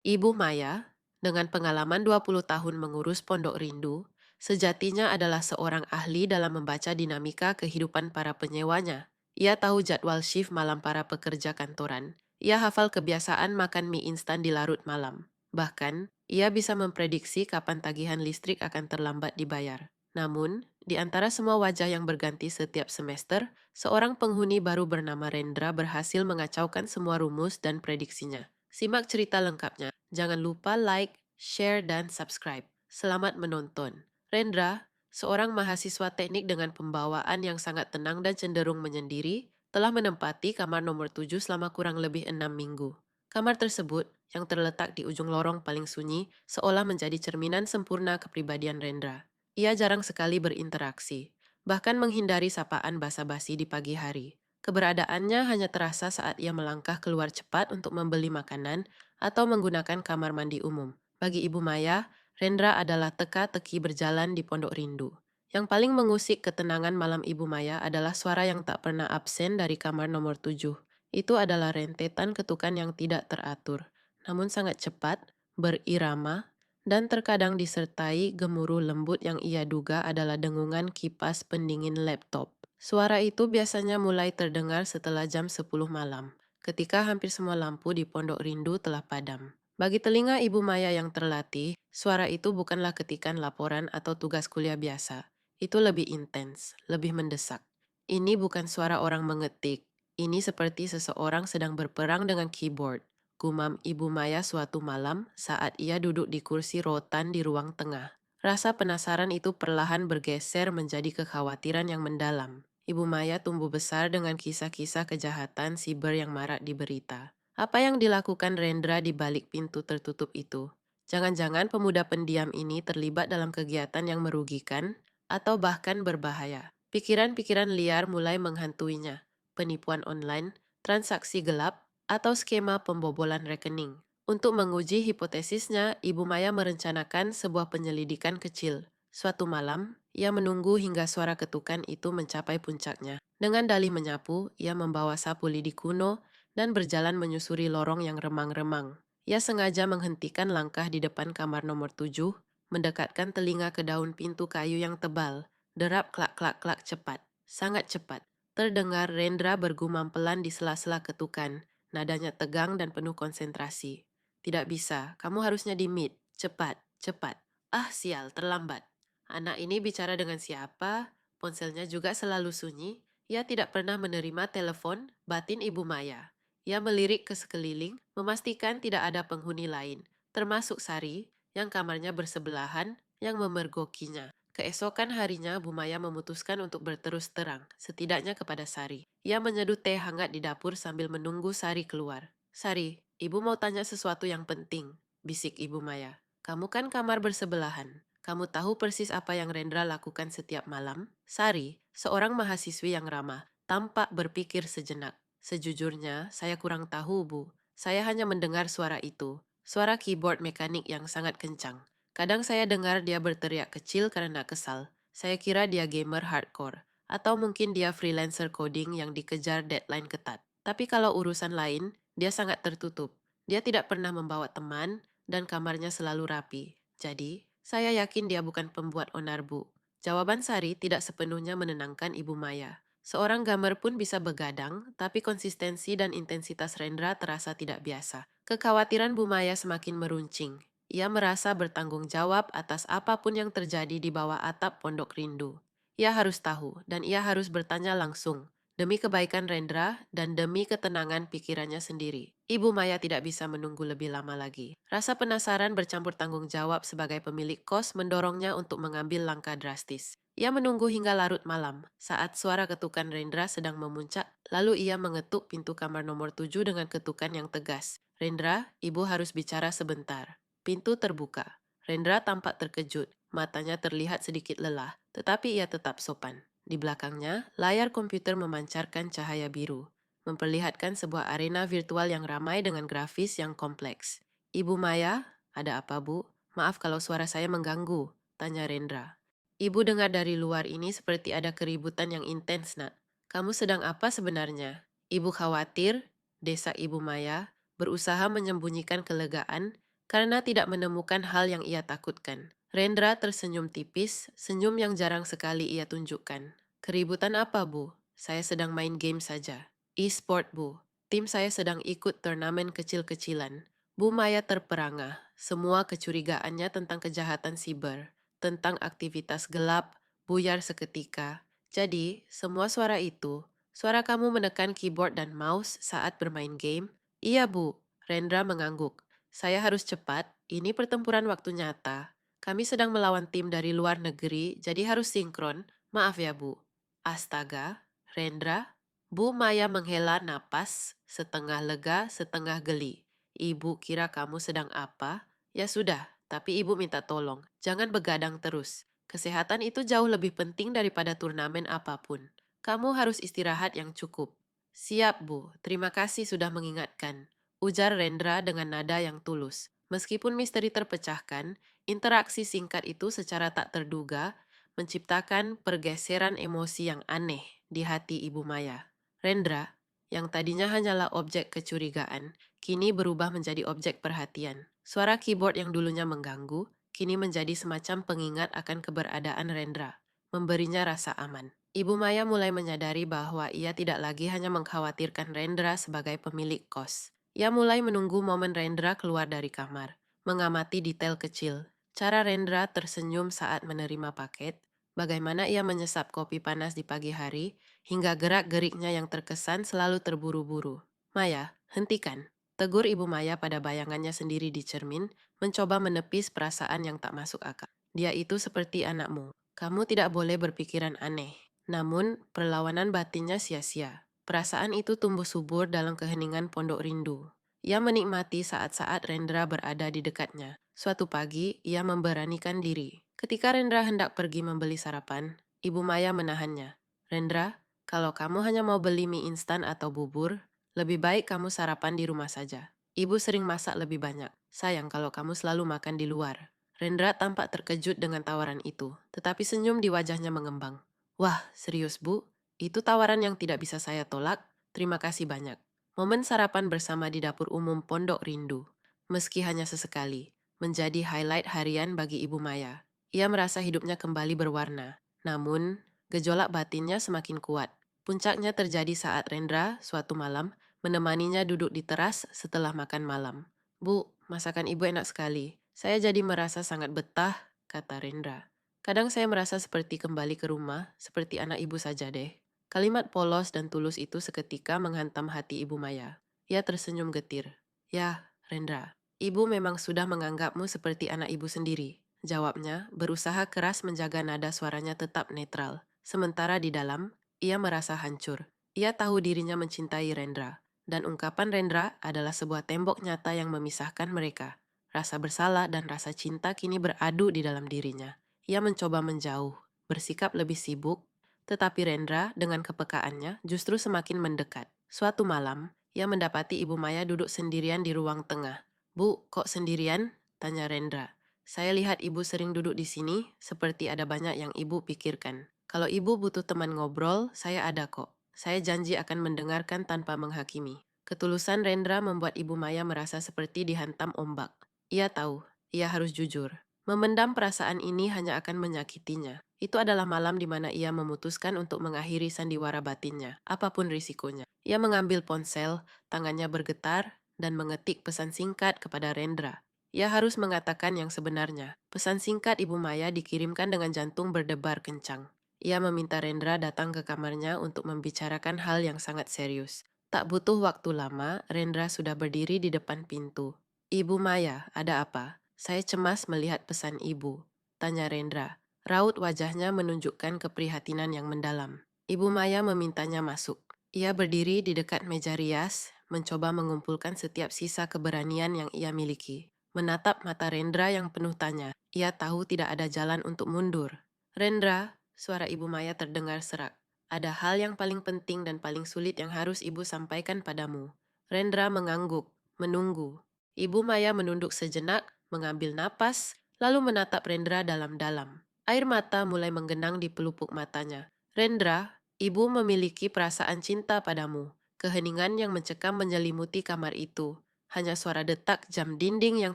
Ibu Maya, dengan pengalaman 20 tahun mengurus Pondok Rindu, sejatinya adalah seorang ahli dalam membaca dinamika kehidupan para penyewanya. Ia tahu jadwal shift malam para pekerja kantoran. Ia hafal kebiasaan makan mie instan di larut malam. Bahkan, ia bisa memprediksi kapan tagihan listrik akan terlambat dibayar. Namun, di antara semua wajah yang berganti setiap semester, seorang penghuni baru bernama Rendra berhasil mengacaukan semua rumus dan prediksinya. Simak cerita lengkapnya. Jangan lupa like, share, dan subscribe. Selamat menonton. Rendra, seorang mahasiswa teknik dengan pembawaan yang sangat tenang dan cenderung menyendiri, telah menempati kamar nomor 7 selama kurang lebih 6 minggu. Kamar tersebut, yang terletak di ujung lorong paling sunyi, seolah menjadi cerminan sempurna kepribadian Rendra. Ia jarang sekali berinteraksi, bahkan menghindari sapaan basa-basi di pagi hari. Keberadaannya hanya terasa saat ia melangkah keluar cepat untuk membeli makanan atau menggunakan kamar mandi umum. Bagi Ibu Maya, Rendra adalah teka-teki berjalan di Pondok Rindu. Yang paling mengusik ketenangan malam Ibu Maya adalah suara yang tak pernah absen dari kamar nomor 7. Itu adalah rentetan ketukan yang tidak teratur, namun sangat cepat, berirama, dan terkadang disertai gemuruh lembut yang ia duga adalah dengungan kipas pendingin laptop. Suara itu biasanya mulai terdengar setelah jam 10 malam, ketika hampir semua lampu di Pondok Rindu telah padam. Bagi telinga Ibu Maya yang terlatih, suara itu bukanlah ketikan laporan atau tugas kuliah biasa. Itu lebih intens, lebih mendesak. Ini bukan suara orang mengetik. Ini seperti seseorang sedang berperang dengan keyboard. Gumam Ibu Maya suatu malam saat ia duduk di kursi rotan di ruang tengah. Rasa penasaran itu perlahan bergeser menjadi kekhawatiran yang mendalam. Ibu Maya tumbuh besar dengan kisah-kisah kejahatan siber yang marak di berita. Apa yang dilakukan Rendra di balik pintu tertutup itu? Jangan-jangan pemuda pendiam ini terlibat dalam kegiatan yang merugikan atau bahkan berbahaya. Pikiran-pikiran liar mulai menghantuinya. Penipuan online, transaksi gelap, atau skema pembobolan rekening. Untuk menguji hipotesisnya, Ibu Maya merencanakan sebuah penyelidikan kecil. Suatu malam, ia menunggu hingga suara ketukan itu mencapai puncaknya. Dengan dalih menyapu, ia membawa sapu lidi kuno dan berjalan menyusuri lorong yang remang-remang. Ia sengaja menghentikan langkah di depan kamar nomor 7, mendekatkan telinga ke daun pintu kayu yang tebal. Derap klak-klak-klak cepat, sangat cepat. Terdengar Rendra bergumam pelan di sela-sela ketukan, nadanya tegang dan penuh konsentrasi. Tidak bisa, kamu harusnya di mute. Cepat, cepat. Ah sial, terlambat. Anak ini bicara dengan siapa? Ponselnya juga selalu sunyi. Ia tidak pernah menerima telepon, batin Ibu Maya. Ia melirik ke sekeliling, memastikan tidak ada penghuni lain, termasuk Sari, yang kamarnya bersebelahan, yang memergokinya. Keesokan harinya, Bu Maya memutuskan untuk berterus terang, setidaknya kepada Sari. Ia menyeduh teh hangat di dapur sambil menunggu Sari keluar. Sari, Ibu mau tanya sesuatu yang penting, bisik Ibu Maya. Kamu kan kamar bersebelahan. Kamu tahu persis apa yang Rendra lakukan setiap malam? Sari, seorang mahasiswi yang ramah, tampak berpikir sejenak. Sejujurnya, saya kurang tahu, Bu. Saya hanya mendengar suara itu. Suara keyboard mekanik yang sangat kencang. Kadang saya dengar dia berteriak kecil karena kesal. Saya kira dia gamer hardcore. Atau mungkin dia freelancer coding yang dikejar deadline ketat. Tapi kalau urusan lain, dia sangat tertutup. Dia tidak pernah membawa teman, dan kamarnya selalu rapi. Jadi, saya yakin dia bukan pembuat onar, Bu. Jawaban Sari tidak sepenuhnya menenangkan Ibu Maya. Seorang gamer pun bisa begadang, tapi konsistensi dan intensitas Rendra terasa tidak biasa. Kekhawatiran Bu Maya semakin meruncing. Ia merasa bertanggung jawab atas apapun yang terjadi di bawah atap Pondok Rindu. Ia harus tahu, dan ia harus bertanya langsung, demi kebaikan Rendra dan demi ketenangan pikirannya sendiri. Ibu Maya tidak bisa menunggu lebih lama lagi. Rasa penasaran bercampur tanggung jawab sebagai pemilik kos mendorongnya untuk mengambil langkah drastis. Ia menunggu hingga larut malam, saat suara ketukan Rendra sedang memuncak, lalu ia mengetuk pintu kamar nomor 7 dengan ketukan yang tegas. Rendra, ibu harus bicara sebentar. Pintu terbuka. Rendra tampak terkejut, matanya terlihat sedikit lelah, tetapi ia tetap sopan. Di belakangnya, layar komputer memancarkan cahaya biru, memperlihatkan sebuah arena virtual yang ramai dengan grafis yang kompleks. Ibu Maya, ada apa, Bu? Maaf kalau suara saya mengganggu, tanya Rendra. Ibu dengar dari luar ini seperti ada keributan yang intens, Nak. Kamu sedang apa sebenarnya? Ibu khawatir, desak Ibu Maya, berusaha menyembunyikan kelegaan karena tidak menemukan hal yang ia takutkan. Rendra tersenyum tipis, senyum yang jarang sekali ia tunjukkan. Keributan apa, Bu? Saya sedang main game saja. E-sport, Bu. Tim saya sedang ikut turnamen kecil-kecilan. Bu Maya terperangah. Semua kecurigaannya tentang kejahatan siber, tentang aktivitas gelap, buyar seketika. Jadi, semua suara itu, suara kamu menekan keyboard dan mouse saat bermain game? Iya, Bu. Rendra mengangguk. Saya harus cepat, ini pertempuran waktu nyata. Kami sedang melawan tim dari luar negeri, jadi harus sinkron. Maaf ya, Bu. Astaga, Rendra? Bu Maya menghela napas, setengah lega, setengah geli. Ibu kira kamu sedang apa? Ya sudah, tapi ibu minta tolong. Jangan begadang terus. Kesehatan itu jauh lebih penting daripada turnamen apapun. Kamu harus istirahat yang cukup. Siap, Bu. Terima kasih sudah mengingatkan. Ujar Rendra dengan nada yang tulus. Meskipun misteri terpecahkan, interaksi singkat itu secara tak terduga menciptakan pergeseran emosi yang aneh di hati Ibu Maya. Rendra, yang tadinya hanyalah objek kecurigaan, kini berubah menjadi objek perhatian. Suara keyboard yang dulunya mengganggu, kini menjadi semacam pengingat akan keberadaan Rendra, memberinya rasa aman. Ibu Maya mulai menyadari bahwa ia tidak lagi hanya mengkhawatirkan Rendra sebagai pemilik kos. Ia mulai menunggu momen Rendra keluar dari kamar, mengamati detail kecil. Cara Rendra tersenyum saat menerima paket, bagaimana ia menyesap kopi panas di pagi hari, hingga gerak-geriknya yang terkesan selalu terburu-buru. Maya, hentikan. Tegur Ibu Maya pada bayangannya sendiri di cermin, mencoba menepis perasaan yang tak masuk akal. Dia itu seperti anakmu. Kamu tidak boleh berpikiran aneh. Namun, perlawanan batinnya sia-sia. Perasaan itu tumbuh subur dalam keheningan pondok rindu. Ia menikmati saat-saat Rendra berada di dekatnya. Suatu pagi, ia memberanikan diri. Ketika Rendra hendak pergi membeli sarapan, Ibu Maya menahannya. Rendra, kalau kamu hanya mau beli mie instan atau bubur, lebih baik kamu sarapan di rumah saja. Ibu sering masak lebih banyak. Sayang kalau kamu selalu makan di luar. Rendra tampak terkejut dengan tawaran itu, tetapi senyum di wajahnya mengembang. Wah, serius Bu? Itu tawaran yang tidak bisa saya tolak. Terima kasih banyak. Momen sarapan bersama di dapur umum Pondok Rindu, meski hanya sesekali, menjadi highlight harian bagi Ibu Maya. Ia merasa hidupnya kembali berwarna. Namun, gejolak batinnya semakin kuat. Puncaknya terjadi saat Rendra, suatu malam, menemaninya duduk di teras setelah makan malam. Bu, masakan ibu enak sekali. Saya jadi merasa sangat betah, kata Rendra. Kadang saya merasa seperti kembali ke rumah, seperti anak ibu saja deh. Kalimat polos dan tulus itu seketika menghantam hati Ibu Maya. Ia tersenyum getir. Ya, Rendra, ibu memang sudah menganggapmu seperti anak ibu sendiri. Jawabnya, berusaha keras menjaga nada suaranya tetap netral. Sementara di dalam, ia merasa hancur. Ia tahu dirinya mencintai Rendra. Dan ungkapan Rendra adalah sebuah tembok nyata yang memisahkan mereka. Rasa bersalah dan rasa cinta kini beradu di dalam dirinya. Ia mencoba menjauh, bersikap lebih sibuk, tetapi Rendra dengan kepekaannya justru semakin mendekat. Suatu malam, ia mendapati Ibu Maya duduk sendirian di ruang tengah. Bu, kok sendirian? Tanya Rendra. Saya lihat ibu sering duduk di sini, seperti ada banyak yang ibu pikirkan. Kalau ibu butuh teman ngobrol, saya ada kok. Saya janji akan mendengarkan tanpa menghakimi. Ketulusan Rendra membuat Ibu Maya merasa seperti dihantam ombak. Ia tahu, ia harus jujur. Memendam perasaan ini hanya akan menyakitinya. Itu adalah malam di mana ia memutuskan untuk mengakhiri sandiwara batinnya, apapun risikonya. Ia mengambil ponsel, tangannya bergetar, dan mengetik pesan singkat kepada Rendra. Ia harus mengatakan yang sebenarnya. Pesan singkat Ibu Maya dikirimkan dengan jantung berdebar kencang. Ia meminta Rendra datang ke kamarnya untuk membicarakan hal yang sangat serius. Tak butuh waktu lama, Rendra sudah berdiri di depan pintu. Ibu Maya, ada apa? Saya cemas melihat pesan ibu, tanya Rendra. Raut wajahnya menunjukkan keprihatinan yang mendalam. Ibu Maya memintanya masuk. Ia berdiri di dekat meja rias, mencoba mengumpulkan setiap sisa keberanian yang ia miliki. Menatap mata Rendra yang penuh tanya. Ia tahu tidak ada jalan untuk mundur. Rendra, suara Ibu Maya terdengar serak. Ada hal yang paling penting dan paling sulit yang harus ibu sampaikan padamu. Rendra mengangguk, menunggu. Ibu Maya menunduk sejenak, mengambil napas, lalu menatap Rendra dalam-dalam. Air mata mulai menggenang di pelupuk matanya. Rendra, ibu memiliki perasaan cinta padamu. Keheningan yang mencekam menyelimuti kamar itu. Hanya suara detak jam dinding yang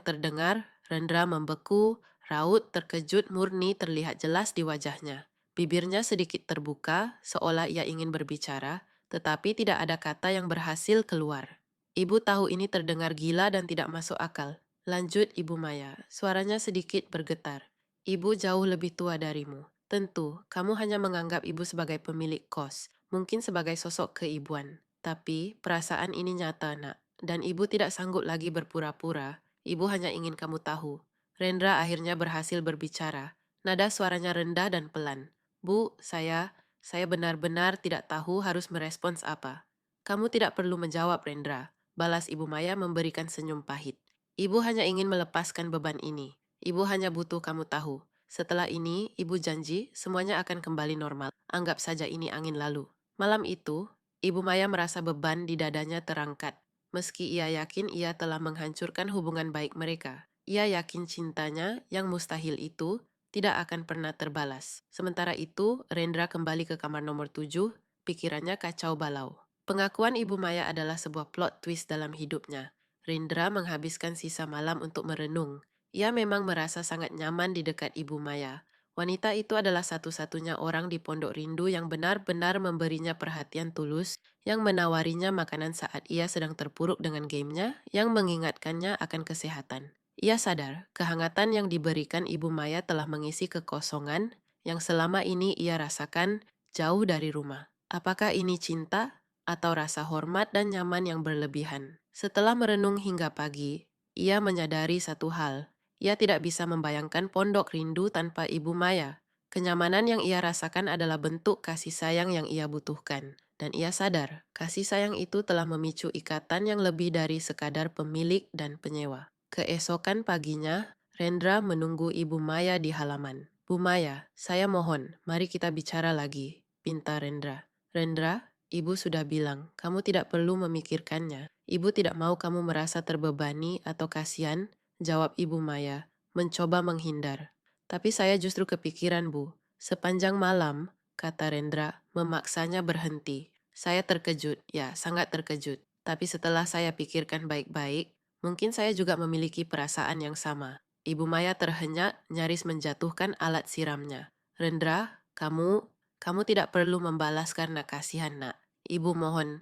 terdengar, Rendra membeku, raut terkejut murni terlihat jelas di wajahnya. Bibirnya sedikit terbuka, seolah ia ingin berbicara, tetapi tidak ada kata yang berhasil keluar. Ibu tahu ini terdengar gila dan tidak masuk akal. Lanjut Ibu Maya, suaranya sedikit bergetar. Ibu jauh lebih tua darimu. Tentu, kamu hanya menganggap ibu sebagai pemilik kos, mungkin sebagai sosok keibuan. Tapi, perasaan ini nyata, nak. Dan ibu tidak sanggup lagi berpura-pura. Ibu hanya ingin kamu tahu. Rendra akhirnya berhasil berbicara. Nada suaranya rendah dan pelan. Bu, saya benar-benar tidak tahu harus merespons apa. Kamu tidak perlu menjawab, Rendra. Balas Ibu Maya memberikan senyum pahit. Ibu hanya ingin melepaskan beban ini. Ibu hanya butuh kamu tahu. Setelah ini, ibu janji semuanya akan kembali normal. Anggap saja ini angin lalu. Malam itu, Ibu Maya merasa beban di dadanya terangkat. Meski ia yakin ia telah menghancurkan hubungan baik mereka, ia yakin cintanya yang mustahil itu tidak akan pernah terbalas. Sementara itu, Rendra kembali ke kamar nomor 7, pikirannya kacau balau. Pengakuan Ibu Maya adalah sebuah plot twist dalam hidupnya. Rendra menghabiskan sisa malam untuk merenung. Ia memang merasa sangat nyaman di dekat Ibu Maya. Wanita itu adalah satu-satunya orang di Pondok Rindu yang benar-benar memberinya perhatian tulus, yang menawarinya makanan saat ia sedang terpuruk dengan gamenya, yang mengingatkannya akan kesehatan. Ia sadar, kehangatan yang diberikan Ibu Maya telah mengisi kekosongan yang selama ini ia rasakan jauh dari rumah. Apakah ini cinta atau rasa hormat dan nyaman yang berlebihan? Setelah merenung hingga pagi, ia menyadari satu hal. Ia tidak bisa membayangkan Pondok Rindu tanpa Ibu Maya. Kenyamanan yang ia rasakan adalah bentuk kasih sayang yang ia butuhkan. Dan ia sadar, kasih sayang itu telah memicu ikatan yang lebih dari sekadar pemilik dan penyewa. Keesokan paginya, Rendra menunggu Ibu Maya di halaman. Bu Maya, saya mohon, mari kita bicara lagi, pinta Rendra. Rendra, Ibu sudah bilang, kamu tidak perlu memikirkannya. Ibu tidak mau kamu merasa terbebani atau kasihan, jawab Ibu Maya, mencoba menghindar. Tapi saya justru kepikiran, Bu. Sepanjang malam, kata Rendra, memaksanya berhenti. Saya terkejut, ya sangat terkejut. Tapi setelah saya pikirkan baik-baik, mungkin saya juga memiliki perasaan yang sama. Ibu Maya terhenyak, nyaris menjatuhkan alat siramnya. Rendra, kamu tidak perlu membalas karena kasihan, nak. Ibu mohon.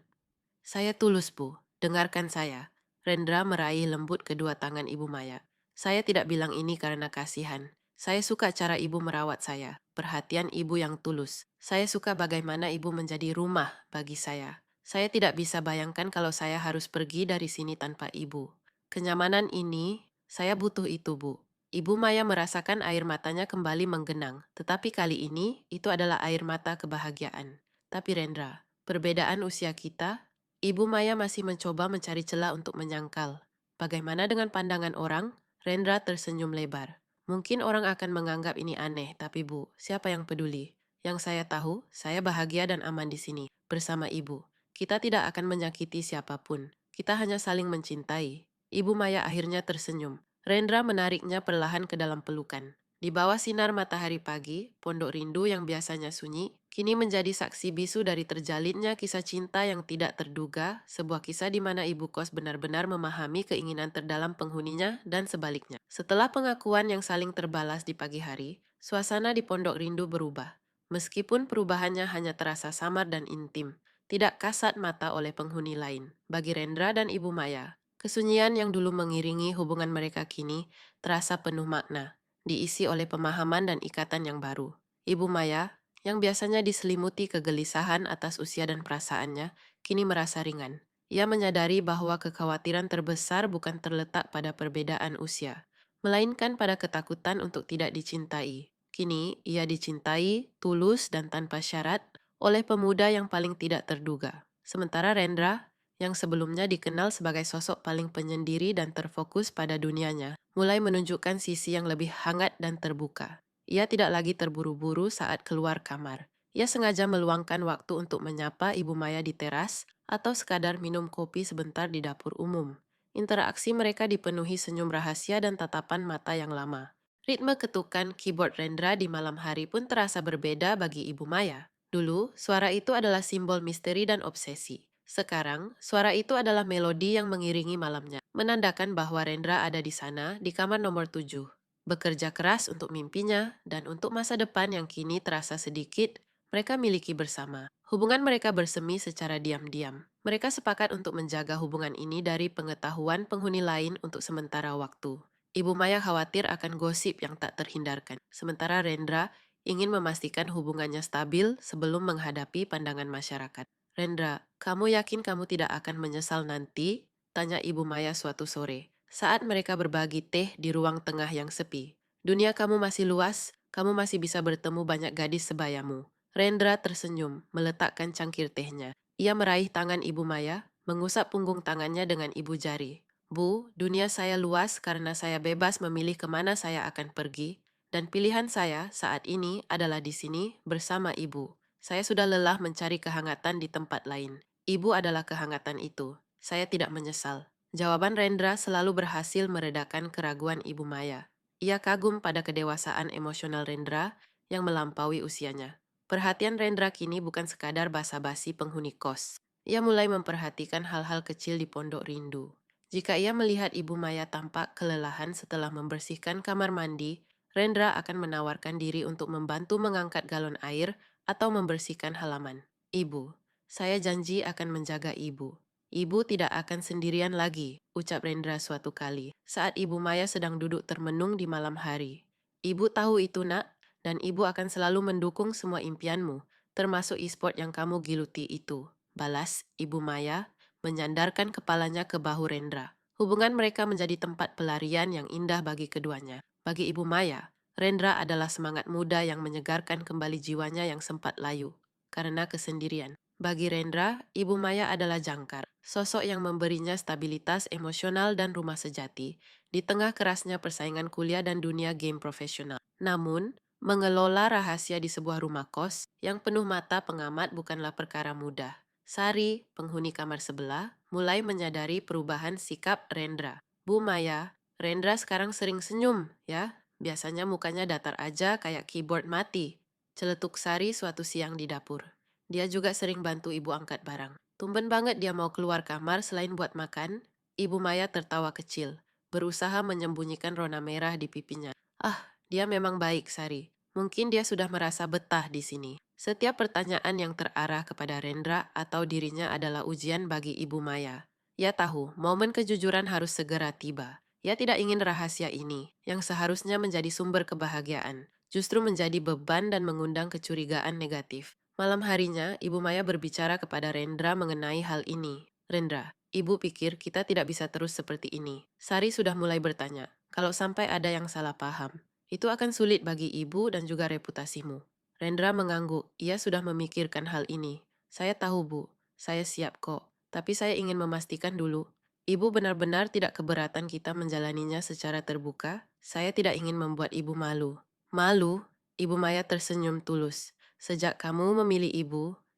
Saya tulus, Bu. Dengarkan saya. Rendra meraih lembut kedua tangan Ibu Maya. Saya tidak bilang ini karena kasihan. Saya suka cara ibu merawat saya, perhatian ibu yang tulus. Saya suka bagaimana ibu menjadi rumah bagi saya. Saya tidak bisa bayangkan kalau saya harus pergi dari sini tanpa ibu. Kenyamanan ini, saya butuh itu, Bu. Ibu Maya merasakan air matanya kembali menggenang, tetapi kali ini itu adalah air mata kebahagiaan. Tapi Rendra, perbedaan usia kita, Ibu Maya masih mencoba mencari celah untuk menyangkal. Bagaimana dengan pandangan orang? Rendra tersenyum lebar. Mungkin orang akan menganggap ini aneh, tapi Bu, siapa yang peduli? Yang saya tahu, saya bahagia dan aman di sini, bersama Ibu. Kita tidak akan menyakiti siapapun. Kita hanya saling mencintai. Ibu Maya akhirnya tersenyum. Rendra menariknya perlahan ke dalam pelukan. Di bawah sinar matahari pagi, Pondok Rindu yang biasanya sunyi, kini menjadi saksi bisu dari terjalinnya kisah cinta yang tidak terduga, sebuah kisah di mana ibu kos benar-benar memahami keinginan terdalam penghuninya dan sebaliknya. Setelah pengakuan yang saling terbalas di pagi hari, suasana di Pondok Rindu berubah. Meskipun perubahannya hanya terasa samar dan intim, tidak kasat mata oleh penghuni lain. Bagi Rendra dan Ibu Maya, kesunyian yang dulu mengiringi hubungan mereka kini terasa penuh makna, diisi oleh pemahaman dan ikatan yang baru. Ibu Maya, yang biasanya diselimuti kegelisahan atas usia dan perasaannya, kini merasa ringan. Ia menyadari bahwa kekhawatiran terbesar bukan terletak pada perbedaan usia, melainkan pada ketakutan untuk tidak dicintai. Kini, ia dicintai, tulus dan tanpa syarat, oleh pemuda yang paling tidak terduga. Sementara Rendra, yang sebelumnya dikenal sebagai sosok paling penyendiri dan terfokus pada dunianya, mulai menunjukkan sisi yang lebih hangat dan terbuka. Ia tidak lagi terburu-buru saat keluar kamar. Ia sengaja meluangkan waktu untuk menyapa Ibu Maya di teras atau sekadar minum kopi sebentar di dapur umum. Interaksi mereka dipenuhi senyum rahasia dan tatapan mata yang lama. Ritme ketukan keyboard Rendra di malam hari pun terasa berbeda bagi Ibu Maya. Dulu, suara itu adalah simbol misteri dan obsesi. Sekarang, suara itu adalah melodi yang mengiringi malamnya, menandakan bahwa Rendra ada di sana di kamar nomor 7. Bekerja keras untuk mimpinya dan untuk masa depan yang kini terasa sedikit, mereka miliki bersama. Hubungan mereka bersemi secara diam-diam. Mereka sepakat untuk menjaga hubungan ini dari pengetahuan penghuni lain untuk sementara waktu. Ibu Maya khawatir akan gosip yang tak terhindarkan, sementara Rendra ingin memastikan hubungannya stabil sebelum menghadapi pandangan masyarakat. Rendra, kamu yakin kamu tidak akan menyesal nanti? Tanya Ibu Maya suatu sore, saat mereka berbagi teh di ruang tengah yang sepi. Dunia kamu masih luas, kamu masih bisa bertemu banyak gadis sebayamu. Rendra tersenyum, meletakkan cangkir tehnya. Ia meraih tangan Ibu Maya, mengusap punggung tangannya dengan ibu jari. Bu, dunia saya luas karena saya bebas memilih kemana saya akan pergi, dan pilihan saya saat ini adalah di sini bersama ibu. Saya sudah lelah mencari kehangatan di tempat lain. Ibu adalah kehangatan itu. Saya tidak menyesal. Jawaban Rendra selalu berhasil meredakan keraguan Ibu Maya. Ia kagum pada kedewasaan emosional Rendra yang melampaui usianya. Perhatian Rendra kini bukan sekadar basa-basi penghuni kos. Ia mulai memperhatikan hal-hal kecil di Pondok Rindu. Jika ia melihat Ibu Maya tampak kelelahan setelah membersihkan kamar mandi, Rendra akan menawarkan diri untuk membantu mengangkat galon air atau membersihkan halaman. Ibu, saya janji akan menjaga ibu. Ibu tidak akan sendirian lagi, ucap Rendra suatu kali, saat Ibu Maya sedang duduk termenung di malam hari. Ibu tahu itu nak, dan ibu akan selalu mendukung semua impianmu, termasuk e-sport yang kamu geluti itu. Balas Ibu Maya, menyandarkan kepalanya ke bahu Rendra. Hubungan mereka menjadi tempat pelarian yang indah bagi keduanya. Bagi Ibu Maya, Rendra adalah semangat muda yang menyegarkan kembali jiwanya yang sempat layu karena kesendirian. Bagi Rendra, Ibu Maya adalah jangkar, sosok yang memberinya stabilitas emosional dan rumah sejati di tengah kerasnya persaingan kuliah dan dunia game profesional. Namun, mengelola rahasia di sebuah rumah kos yang penuh mata pengamat bukanlah perkara mudah. Sari, penghuni kamar sebelah, mulai menyadari perubahan sikap Rendra. Bu Maya, Rendra sekarang sering senyum, ya. Biasanya mukanya datar aja kayak keyboard mati. Celetuk Sari suatu siang di dapur. Dia juga sering bantu ibu angkat barang. Tumben banget dia mau keluar kamar selain buat makan. Ibu Maya tertawa kecil, berusaha menyembunyikan rona merah di pipinya. Ah, dia memang baik, Sari. Mungkin dia sudah merasa betah di sini. Setiap pertanyaan yang terarah kepada Rendra atau dirinya adalah ujian bagi Ibu Maya. Ia tahu momen kejujuran harus segera tiba. Ia tidak ingin rahasia ini, yang seharusnya menjadi sumber kebahagiaan, justru menjadi beban dan mengundang kecurigaan negatif. Malam harinya, Ibu Maya berbicara kepada Rendra mengenai hal ini. Rendra, Ibu pikir kita tidak bisa terus seperti ini. Sari sudah mulai bertanya, kalau sampai ada yang salah paham, itu akan sulit bagi Ibu dan juga reputasimu. Rendra mengangguk, ia sudah memikirkan hal ini. Saya tahu Bu, saya siap kok. Tapi saya ingin memastikan dulu, Ibu benar-benar tidak keberatan kita menjalaninya secara terbuka? Saya tidak ingin membuat Ibu malu. Malu? Ibu Maya tersenyum tulus. Sejak kamu memilih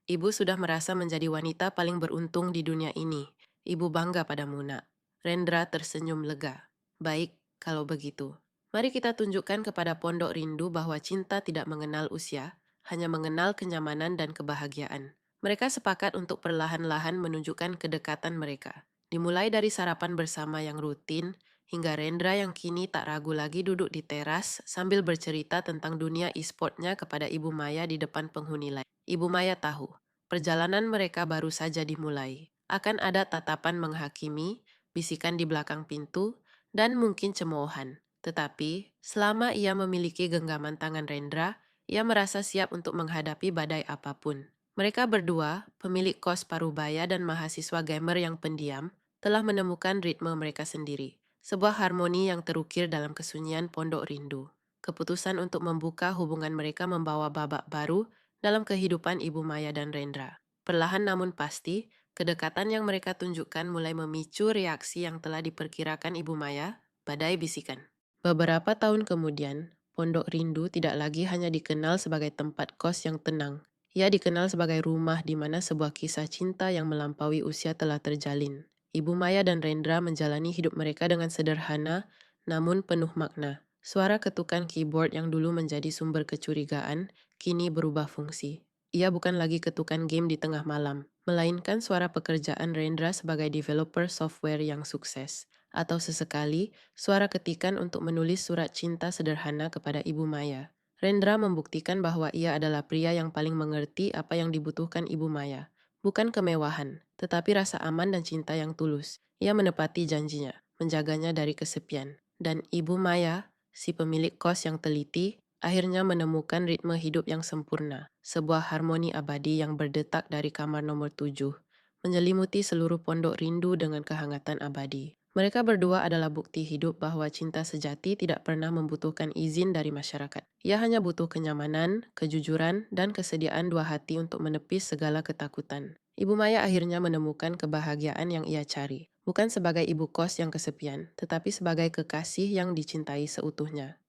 Ibu sudah merasa menjadi wanita paling beruntung di dunia ini. Ibu bangga padamu, nak. Rendra tersenyum lega. Baik, kalau begitu. Mari kita tunjukkan kepada Pondok Rindu bahwa cinta tidak mengenal usia, hanya mengenal kenyamanan dan kebahagiaan. Mereka sepakat untuk perlahan-lahan menunjukkan kedekatan mereka. Dimulai dari sarapan bersama yang rutin, hingga Rendra yang kini tak ragu lagi duduk di teras sambil bercerita tentang dunia e-sportnya kepada Ibu Maya di depan penghuni lain. Ibu Maya tahu, perjalanan mereka baru saja dimulai. Akan ada tatapan menghakimi, bisikan di belakang pintu, dan mungkin cemoohan. Tetapi, selama ia memiliki genggaman tangan Rendra, ia merasa siap untuk menghadapi badai apapun. Mereka berdua, pemilik kos Parubaya dan mahasiswa gamer yang pendiam, telah menemukan ritme mereka sendiri. Sebuah harmoni yang terukir dalam kesunyian Pondok Rindu. Keputusan untuk membuka hubungan mereka membawa babak baru dalam kehidupan Ibu Maya dan Rendra. Perlahan namun pasti, kedekatan yang mereka tunjukkan mulai memicu reaksi yang telah diperkirakan Ibu Maya, badai bisikan. Beberapa tahun kemudian, Pondok Rindu tidak lagi hanya dikenal sebagai tempat kos yang tenang. Ia dikenal sebagai rumah di mana sebuah kisah cinta yang melampaui usia telah terjalin. Ibu Maya dan Rendra menjalani hidup mereka dengan sederhana, namun penuh makna. Suara ketukan keyboard yang dulu menjadi sumber kecurigaan, kini berubah fungsi. Ia bukan lagi ketukan game di tengah malam, melainkan suara pekerjaan Rendra sebagai developer software yang sukses, atau sesekali suara ketikan untuk menulis surat cinta sederhana kepada Ibu Maya. Rendra membuktikan bahwa ia adalah pria yang paling mengerti apa yang dibutuhkan Ibu Maya. Bukan kemewahan, tetapi rasa aman dan cinta yang tulus. Ia menepati janjinya, menjaganya dari kesepian. Dan Ibu Maya, si pemilik kos yang teliti, akhirnya menemukan ritme hidup yang sempurna, sebuah harmoni abadi yang berdetak dari kamar nomor 7, menyelimuti seluruh pondok rindu dengan kehangatan abadi. Mereka berdua adalah bukti hidup bahwa cinta sejati tidak pernah membutuhkan izin dari masyarakat. Ia hanya butuh kenyamanan, kejujuran, dan kesediaan dua hati untuk menepis segala ketakutan. Ibu Maya akhirnya menemukan kebahagiaan yang ia cari, bukan sebagai ibu kos yang kesepian, tetapi sebagai kekasih yang dicintai seutuhnya.